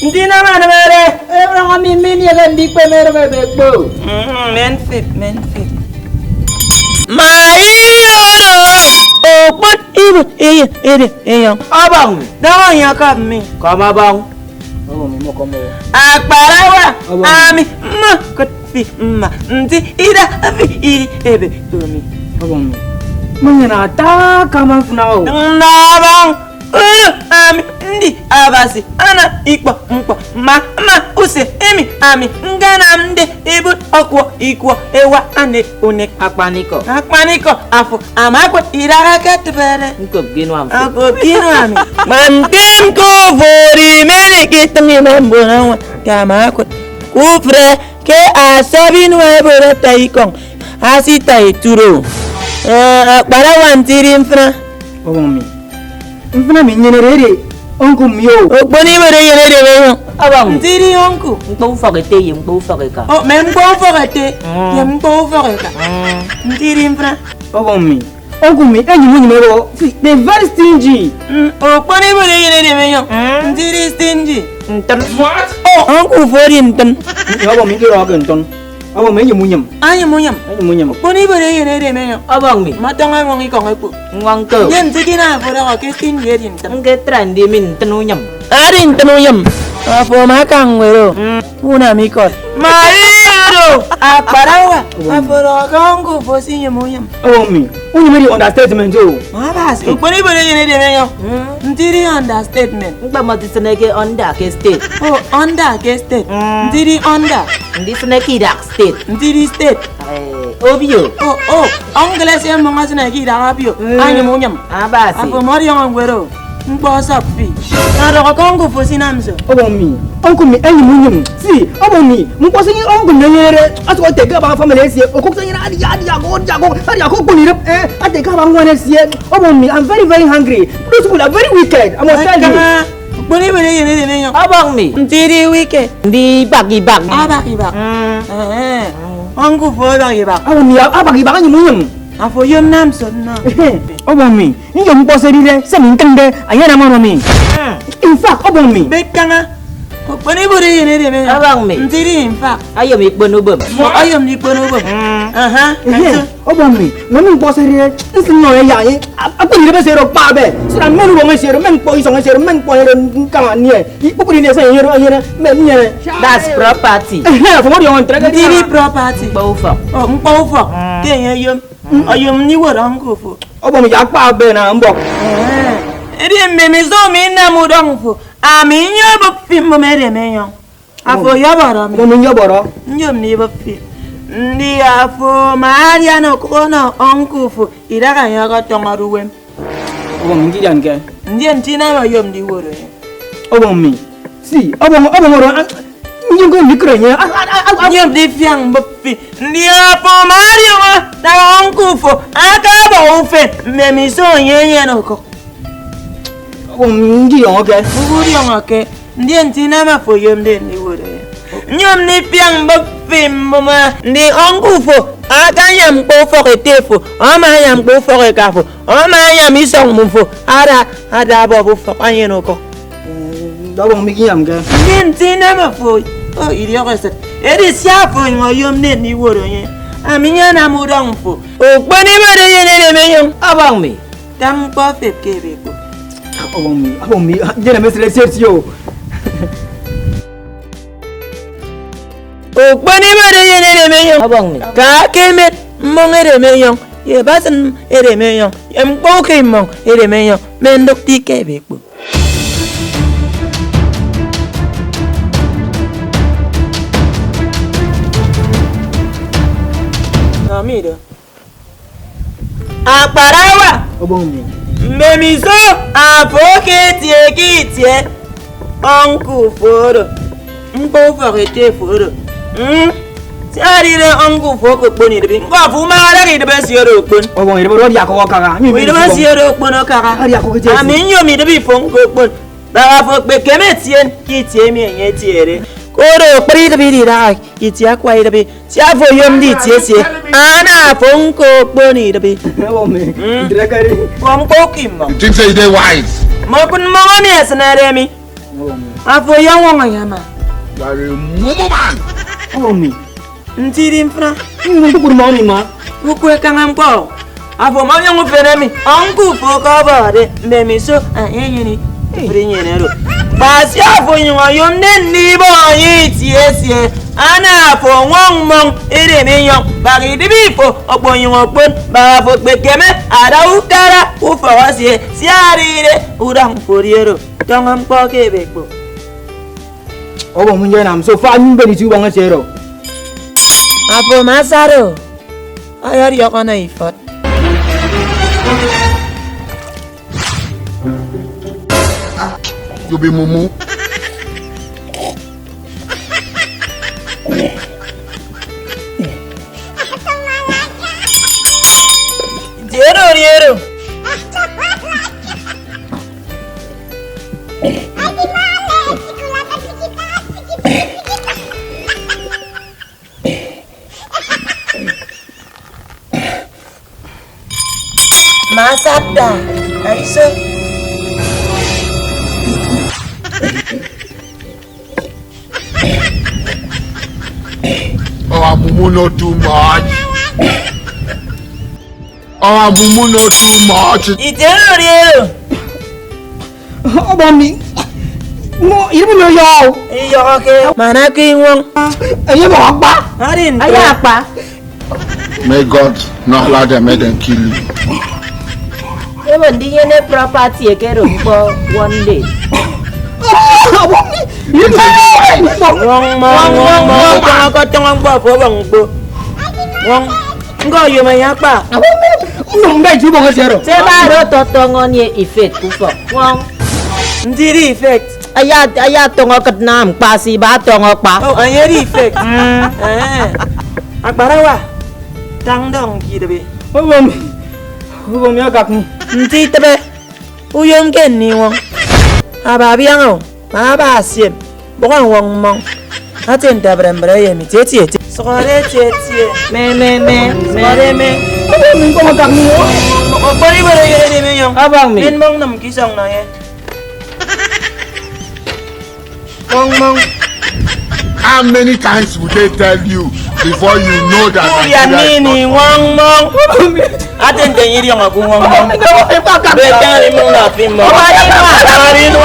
Ndina mana mere? Orang mimin ya kan di pemer bebek. Menfit. Mairo. Oh, but ini. Abang, dah yang kami. Kamu abang? Oh, mau kamu. Akbarawa. Ami, ketfi, nanti ida api ebe tumi. Abang. Mengenata kamu funau. Nabang. Ami ndi abasi ana ikpo use emi ami ngana mde ibu okwo ikwo ewa ane onek Akpaniko afu amako irara ketbere nko ginu am ami mantem ko vori mele kitami membona kamako kufre ke asabinu ebore taikon asita ituro para wantiri mfra Abang mi Mfuna mi nyenere onku mio. Boni mere yenere meyo. Abang. Ndiri onku. Mpo fagete yempo fageka. Oh, mempo fagete. Yempo fageka. Ndiri mfuna. Abang mi. Onku mi enyi mu nyimero. They very stingy. Boni mere yenere meyo. Ndiri stingy. Ntan. What? Oh, onku fori ntan. Abang mi kiro agen ton. Abang mi enyi mu nyam. Anyi mu nyam. Boni mere yenere meyo. Abang mi. Matanga ngongi kongeku. Ngwangko. Yen tikina fora ka kistin yerin tan. Nge trandi min tenu nyam. Arin tenu nyam. Afo makang wero. Una mikot. Mairo. Akbarawa. Aforo kongu fosi nyam nyam. Abang mi. Unyi meri understatement o. Mabasi. Boni mere yenere meyo. Ndiri understatement. Ngba mati seneke under ke state. Oh, under ke state. Ndiri under. Ndi seneke dak state. Ndiri state. Obio. Oh. Anglais yam mga sinaki darabio. Anyi mo nyam. Abasi. Apo mori yang ngwero. Mpo sapi. Na ro kongo fosi namso. Abang mi. Onku mi enyi mu nyam. Si, abang mi. Mpo senyi onku nyere. Aso teka ba family sie. Okok senyi adi ko kuni rep. Ateka ba ngwane sie. Abang mi, I'm very very hungry. Those people are very wicked. I must tell you. Boni boni yene ne yo. Abang mi. Ndiri wicked. Di bagi. Abaki bak. Ongu fo baki bak. Abang mi, abagi enyi mu nyam. Afo yom namso na. Abang mi, ni yo mpo serire se min tende ayana mama mi. In fact, abang mi. Bekanga. Boni boni yene ne yo. Abang mi. Ndiri in fact. Ayo mi bono bom. Ayom ni kono bo. Abang mi, namin mpo serire nsinyo ya yi. Aku ni be sero pa be. Sira menu bo ngesero men po iso ngesero men po ere nkama nie. Ipu ni se yero men nie. That's property. For what you want to Ndiri property. Bofa. Oh, mpo fo. Ke yom. Ayom ni wora ngofo. Abang mi ya pa be na mbok. Eri memizo mi na mudongfo. Ami nyobo fimbo mere meyo. Afo yabara mi. Mo nyoboro. Nyom ni bo fi. Ndi afo Maria no kono onkufu. Iraka yaga tongaruwem. Abang mi ngijan ke. Ndi ntina ma yom di woro. Abang mi. Si, abang oro nyongo mikrenya. Nyom di fiang bo fi. Ndi afo Maria wa na onkufu. Aka ba ufe. Memizo yenye no ko. Abang mi ngiyon ke. Uguri ngake. Ndi ntina ma fo yom de ni woro. Nyom ni fiang bo fimbo ma ndi onkufu aka yam ko foketefo ama yam ko fokekafo ama yam isong mufo ada bobu fokanyeno ko Abang mi kiyam ke. ntina ma fo o iri okeset eri siafo ngoyom ne ni woro yen aminya na mudong fo ogboni bare yenene meyo Abang mi. tam ko fekebe ko Abang mi jena mesre sertio. ogboni bare yenene meyo Abang mi. ka kemet mongere meyo ye basen ere meyo em ko ke mong ere meyo mendok ti kebe ko Amido Akbarawa Abang mi. Memizo afoke tie kitie Onku foro Mpo forete foro Tiarire onku foko boni de ngo fuma ala ri de besioro pon Abang mi ro dia ko kaka. Mi de besioro pon kara Ari ako ke. Ami nyo mi de bi fonko pon Ba fo pe kemetien kitie mi enye tiere Koro pri de bi di ra kitie kwa ide bi Tia fo yom di tie tie Ana fonko boni dabi. Oh me. Drakari. Wam kokim mo. You think say they wise? Mo kun mo ni asnare mi. Oh me. Afo yan won yama. You are a mumu man. Oh me. Ntiri mfra. Ni ko pur moni ma. Ukwe kangam ko. Afo mo yan ufere mi. Anku fo ka ba de me mi so ayeni. Brinye nero. Basi afo yin wa yom den ni bo yi tiesie. Ana afo won mon ere mi yon. Bari di bi fo opo yin won pon. Ba fo gbekeme ara ukara u fo wa si arire urang foriero. Kangam ko ke bekbo. Oh mo njena am so fa nyi be ni tu banga sero. Afo masaro. Ayar yakana ifat. You be mumu. Jero. Masada, aiso. Oh, mumu not too much. Oh, mumu not too much. Jero. Oh mi. Mo iri mo yo. Iyo ke. Mana ki wong. Ayo mo pa. Arin. Aya pa. May God not allow them, make them kill you. Even the ene property ke rumpo one day. Oh mi. You Wong tong ba fo bang bo. Wong ngo yo maya pa. Mo ngai tu banga sero. Se ba ro totongon ye effect kufo. Wong Ndiri effect. aya tongo kat nam pasi ba tongo pa. Oh, ayeri effect. Agbara wa. Tang dong ki de be. Oh mi. Oh mi agak ni. Nti tebe. Uyong ken ni wong. Aba biang o. Aba sim. Bokon wong mong. Aten dabrambra ye mi tete. Sore tete. Me. Sore me. Oh mi ko agak ni. O bari bare ye de me yong. Abang mi. Min mong nam kisang na ye. Wong mong. How many times would they tell you before you know that? Kuya nini wong mong. Aten den yiri yong aku wong mong. Be tang mong na fi mong. Ari no.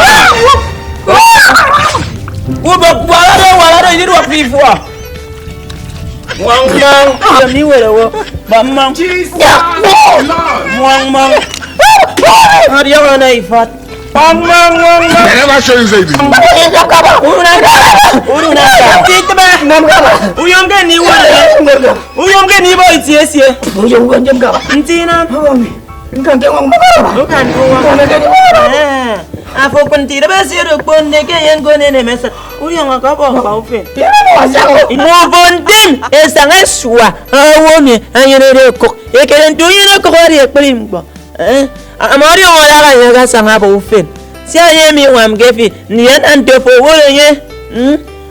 Wo ba wala do yiri wa fi fu. Wong mong. Ya mi wele wo. Ba mong. Wong mong. Ari yong na ifat. Wong mong. They never show you say this. Uruna. Titba. Uyong ke ni wele. Uyong ke ni boy tiesie. Uyong ko jam ka. Ntina. Oh mi. Kan ke wong ba. Bukan uang. Afo kunti ba siro ponde ke yang gone ne mesa. Uyong ka ba ufe. Ya mo asako. Ino bonten esanga suwa. Awoni anyere ko. Ekelen tuyina ko ri ekprim bo. Amari wala la yaga sanga ba ufe. Si aye mi wam gefi ni an tefo wole ye.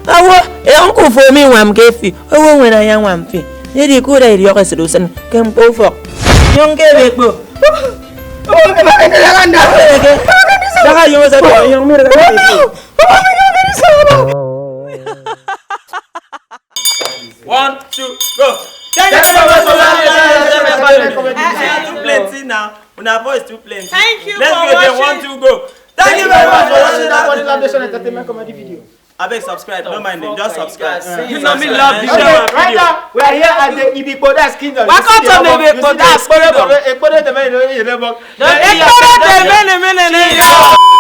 Awo e onku fo mi wam gefi. Owo wena yang wam fi. Yedi ku dai riyo ka sedusan kem po fo. Yong ke bekbo. Oh mi ba ke jangan dah. Saka yung sa yung mir ka. One, two, go. Thank you so much for watching. Too plenty now. Una voice too plenty. Thank you Let's for go there. watching. 1, 2, go. Thank you very much for watching that. Entertainment comedy video. Abeg subscribe. Don't mind them. Just subscribe. You know me love this Okay, right now we are here at the Ibipodas Kingdom. Welcome to the Ibipodas Kingdom. Ekpore the men. Ekpore the men.